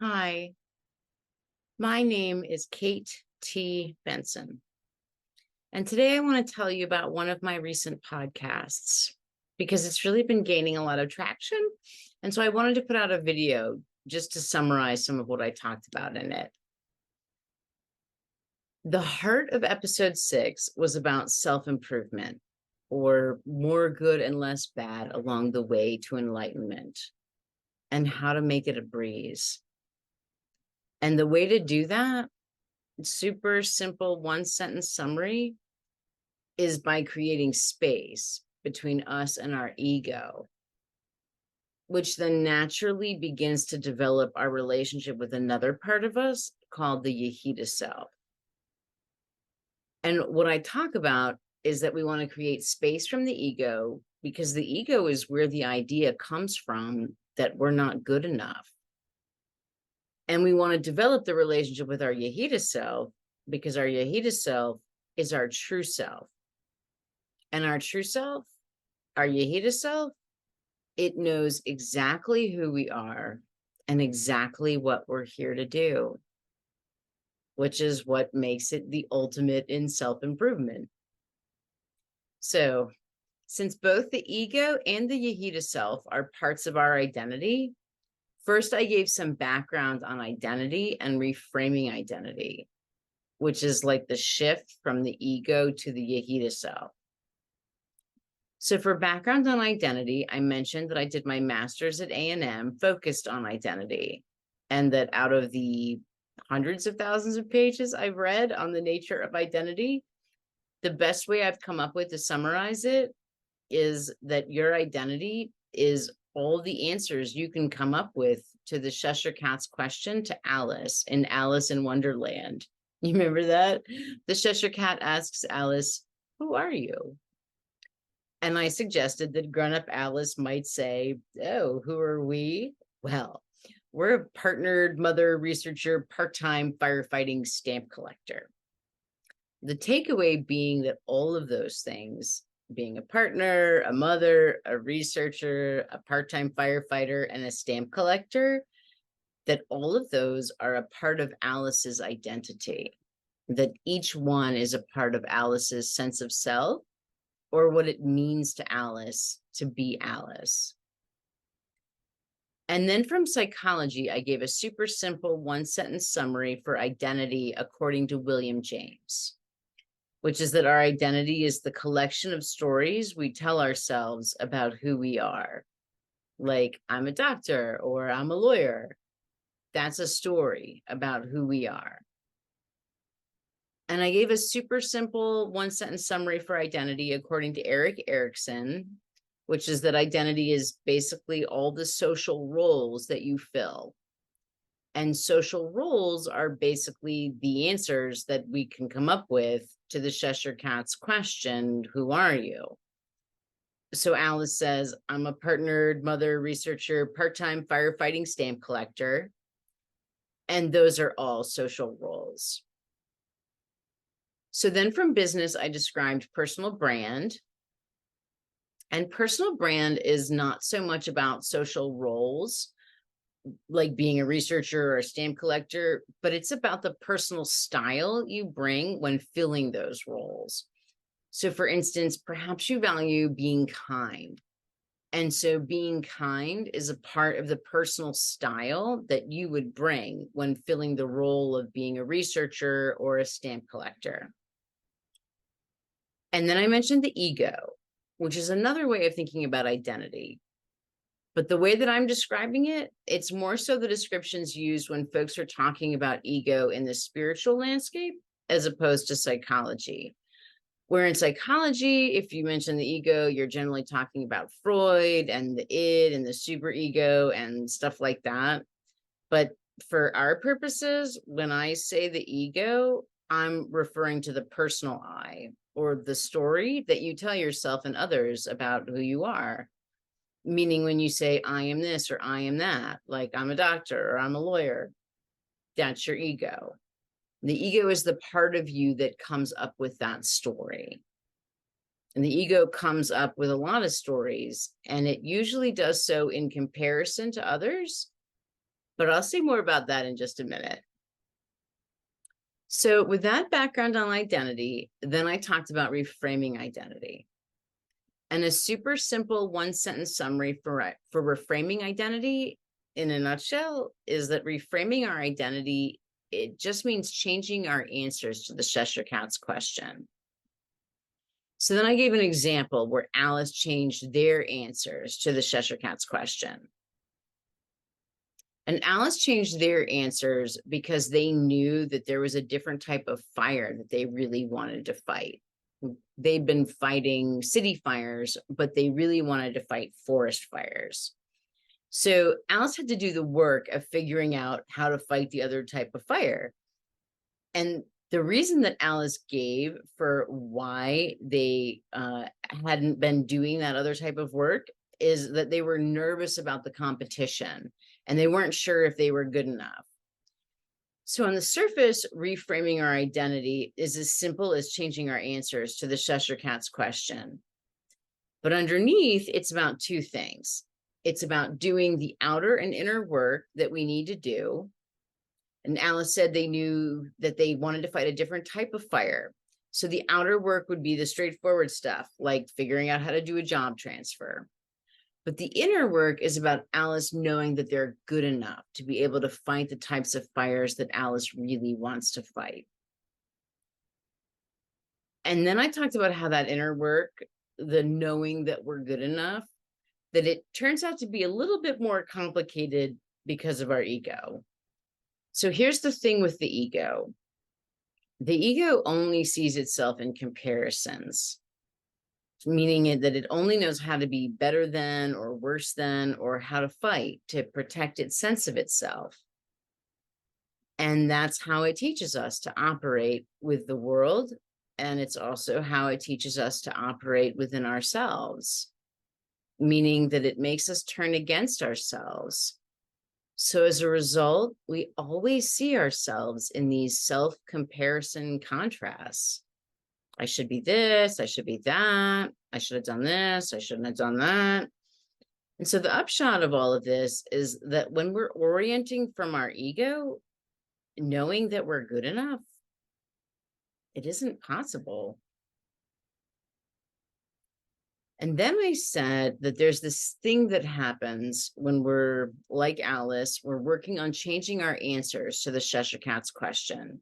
Hi, my name is Kate T. Benson, and today I want to tell you about one of my recent podcasts because it's really been gaining a lot of traction. And so I wanted to put out a video just to summarize some of what I talked about in it. The heart of episode 6 was about self-improvement, or more good and less bad along the way to enlightenment, and how to make it a breeze. And the way to do that, super simple one sentence summary, is by creating space between us and our ego, which then naturally begins to develop our relationship with another part of us called the Yechidah Self. And what I talk about is that we want to create space from the ego, because the ego is where the idea comes from that we're not good enough. And we want to develop the relationship with our Yechidah Self, because our Yechidah Self is our true self. And our true self, our Yechidah Self, it knows exactly who we are and exactly what we're here to do, which is what makes it the ultimate in self-improvement. So, since both the ego and the Yechidah Self are parts of our identity, first I gave some background on identity and reframing identity, which is like the shift from the ego to the Yechidah Self. So for background on identity, I mentioned that I did my master's at A&M focused on identity, and that out of the hundreds of thousands of pages I've read on the nature of identity, the best way I've come up with to summarize it is that your identity is all the answers you can come up with to the Cheshire Cat's question to Alice in Wonderland. You remember that? The Cheshire Cat asks Alice, "Who are you?" And I suggested that grown-up Alice might say, "Oh, who are we? Well, we're a partnered mother, researcher, part-time firefighting stamp collector." The takeaway being that all of those things, being a partner, a mother, a researcher, a part-time firefighter, and a stamp collector, that all of those are a part of Alice's identity, that each one is a part of Alice's sense of self, or what it means to Alice to be Alice. And then from psychology, I gave a super simple one-sentence summary for identity according to William James, which is that our identity is the collection of stories we tell ourselves about who we are. Like, I'm a doctor or I'm a lawyer. That's a story about who we are. And I gave a super simple one-sentence summary for identity according to Erik Erikson, which is that identity is basically all the social roles that you fill. And social roles are basically the answers that we can come up with to the Cheshire Cat's question, "Who are you?" So Alice says, "I'm a partnered mother, researcher, part-time firefighting stamp collector." And those are all social roles. So then from business, I described personal brand. And personal brand is not so much about social roles, like being a researcher or a stamp collector, but it's about the personal style you bring when filling those roles. So for instance, perhaps you value being kind. And so being kind is a part of the personal style that you would bring when filling the role of being a researcher or a stamp collector. And then I mentioned the ego, which is another way of thinking about identity. But the way that I'm describing it, it's more so the descriptions used when folks are talking about ego in the spiritual landscape, as opposed to psychology. Where in psychology, if you mention the ego, you're generally talking about Freud and the id and the superego and stuff like that. But for our purposes, when I say the ego, I'm referring to the personal I, or the story that you tell yourself and others about who you are. Meaning when you say, "I am this," or "I am that," like I'm a doctor or I'm a lawyer, that's your ego. The ego is the part of you that comes up with that story. And the ego comes up with a lot of stories, and it usually does so in comparison to others, but I'll say more about that in just a minute. So with that background on identity, then I talked about reframing identity. And a super simple one-sentence summary for reframing identity in a nutshell is that reframing our identity, it just means changing our answers to the Cheshire Cat's question. So then I gave an example where Alice changed their answers to the Cheshire Cat's question. And Alice changed their answers because they knew that there was a different type of fire that they really wanted to fight. They'd been fighting city fires, but they really wanted to fight forest fires. So Alice had to do the work of figuring out how to fight the other type of fire. And the reason that Alice gave for why they hadn't been doing that other type of work is that they were nervous about the competition and they weren't sure if they were good enough. So on the surface, reframing our identity is as simple as changing our answers to the Cheshire Cat's question. But underneath, it's about two things. It's about doing the outer and inner work that we need to do. And Alice said they knew that they wanted to fight a different type of fire. So the outer work would be the straightforward stuff, like figuring out how to do a job transfer. But the inner work is about Alice knowing that they're good enough to be able to fight the types of fires that Alice really wants to fight. And then I talked about how that inner work, the knowing that we're good enough, that it turns out to be a little bit more complicated because of our ego. So here's the thing with the ego. The ego only sees itself in comparisons, meaning that it only knows how to be better than or worse than or how to fight to protect its sense of itself. And that's how it teaches us to operate with the world. And it's also how it teaches us to operate within ourselves, meaning that it makes us turn against ourselves. So as a result, we always see ourselves in these self-comparison contrasts. I should be this, I should be that, I should have done this, I shouldn't have done that. And so the upshot of all of this is that when we're orienting from our ego, knowing that we're good enough, it isn't possible. And then I said that there's this thing that happens when we're like Alice, we're working on changing our answers to the Cheshire Cat's question.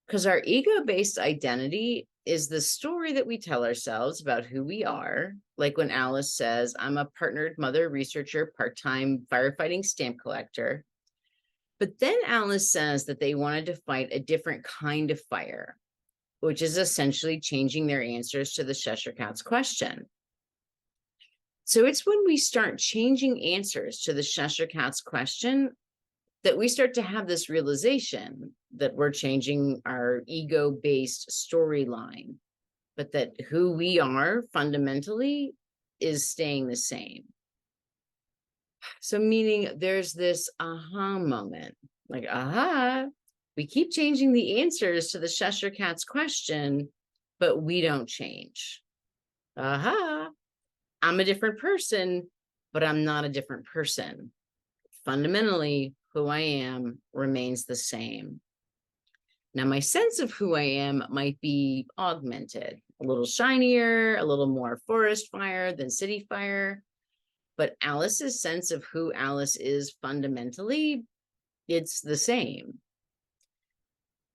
Because our ego-based identity is the story that we tell ourselves about who we are. Like when Alice says, I'm a partnered mother researcher, part-time firefighting stamp collector. But then Alice says that they wanted to fight a different kind of fire, which is essentially changing their answers to the Cheshire Cat's question. So it's when we start changing answers to the Cheshire Cat's question that we start to have this realization that we're changing our ego-based storyline, but that who we are fundamentally is staying the same. So meaning there's this aha moment, like, aha, we keep changing the answers to the Cheshire Cat's question, but we don't change. Aha, I'm a different person, but I'm not a different person. Fundamentally, who I am remains the same. Now, my sense of who I am might be augmented, a little shinier, a little more forest fire than city fire. But Alice's sense of who Alice is fundamentally, it's the same.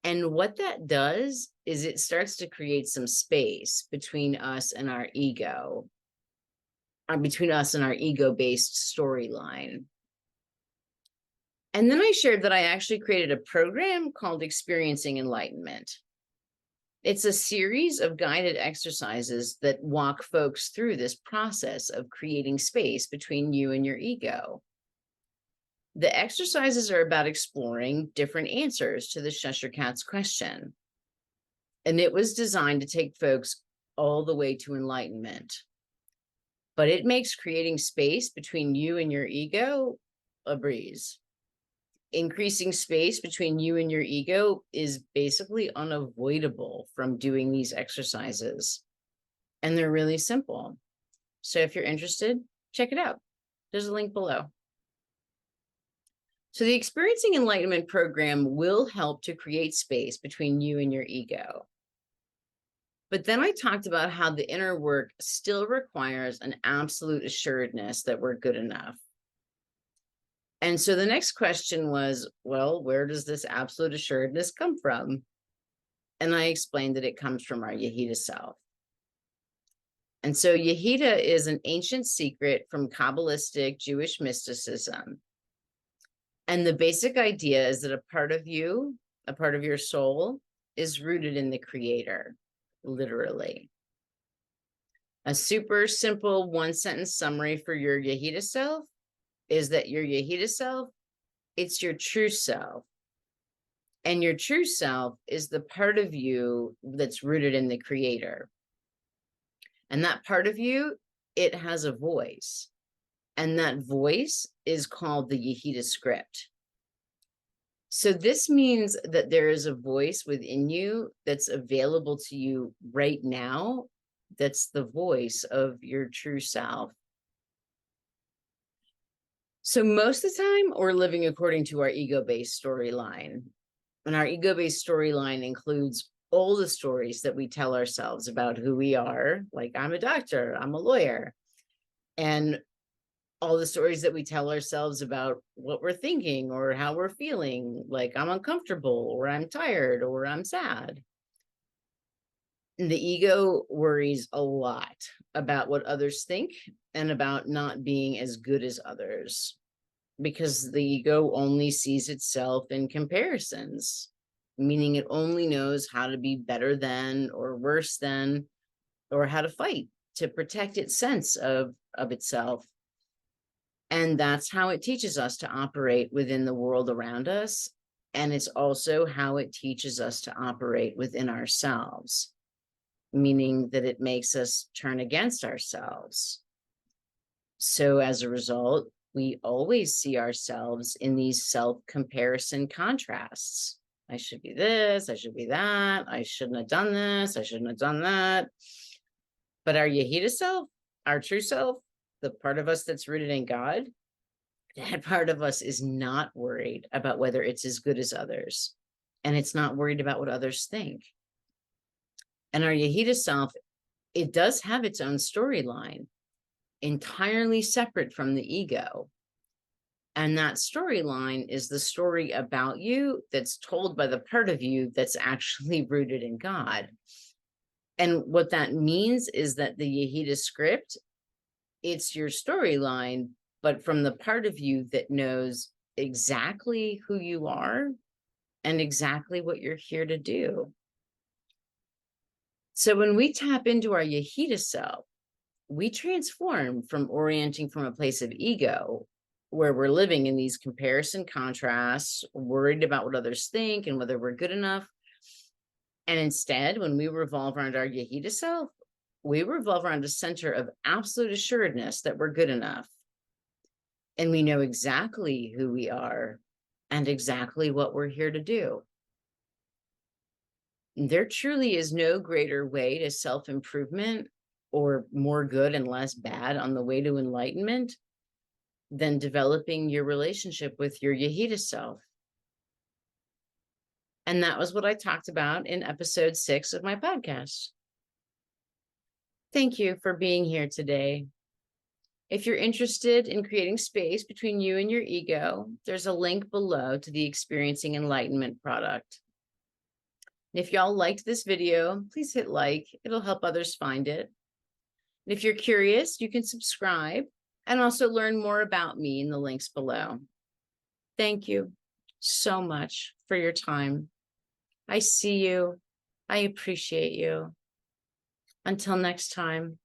And what that does is it starts to create some space between us and our ego, between us and our ego-based storyline. And then I shared that I actually created a program called Experiencing Enlightenment. It's a series of guided exercises that walk folks through this process of creating space between you and your ego. The exercises are about exploring different answers to the Cheshire Cat's question. And it was designed to take folks all the way to enlightenment. But it makes creating space between you and your ego a breeze. Increasing space between you and your ego is basically unavoidable from doing these exercises. And they're really simple. So if you're interested, check it out. There's a link below. So the Experiencing Enlightenment program will help to create space between you and your ego. But then I talked about how the inner work still requires an absolute assuredness that we're good enough. And so the next question was, well, where does this absolute assuredness come from? And I explained that it comes from our Yechidah Self. And so Yechidah is an ancient secret from Kabbalistic Jewish mysticism. And the basic idea is that a part of you, a part of your soul, is rooted in the Creator, literally. A super simple one-sentence summary for your Yechidah Self is that your Yechidah Self, it's your true self. And your true self is the part of you that's rooted in the Creator. And that part of you, it has a voice. And that voice is called the Yechidah script. So this means that there is a voice within you that's available to you right now. That's the voice of your true self. So most of the time, we're living according to our ego-based storyline. And our ego-based storyline includes all the stories that we tell ourselves about who we are, like I'm a doctor, I'm a lawyer, and all the stories that we tell ourselves about what we're thinking or how we're feeling, like I'm uncomfortable or I'm tired or I'm sad. And the ego worries a lot about what others think and about not being as good as others, because the ego only sees itself in comparisons, meaning it only knows how to be better than or worse than, or how to fight to protect its sense of itself. And that's how it teaches us to operate within the world around us. And it's also how it teaches us to operate within ourselves, meaning that it makes us turn against ourselves. So as a result, we always see ourselves in these self-comparison contrasts. I should be this, I should be that, I shouldn't have done this, I shouldn't have done that. But our Yechidah self, our true self, the part of us that's rooted in God, that part of us is not worried about whether it's as good as others. And it's not worried about what others think. And our Yechidah self, it does have its own storyline, entirely separate from the ego. And that storyline is the story about you that's told by the part of you that's actually rooted in God. And what that means is that the Yechidah script, it's your storyline, but from the part of you that knows exactly who you are and exactly what you're here to do. So when we tap into our Yechidah self, we transform from orienting from a place of ego, where we're living in these comparison contrasts, worried about what others think and whether we're good enough. And instead, when we revolve around our Yechidah self, we revolve around a center of absolute assuredness that we're good enough. And we know exactly who we are and exactly what we're here to do. There truly is no greater way to self-improvement or more good and less bad on the way to enlightenment than developing your relationship with your Yechidah self. And that was what I talked about in episode 6 of my podcast. Thank you for being here today. If you're interested in creating space between you and your ego, there's a link below to the Experiencing Enlightenment product. And if y'all liked this video, please hit like. It'll help others find it. And if you're curious, you can subscribe and also learn more about me in the links below. Thank you so much for your time. I see you. I appreciate you. Until next time.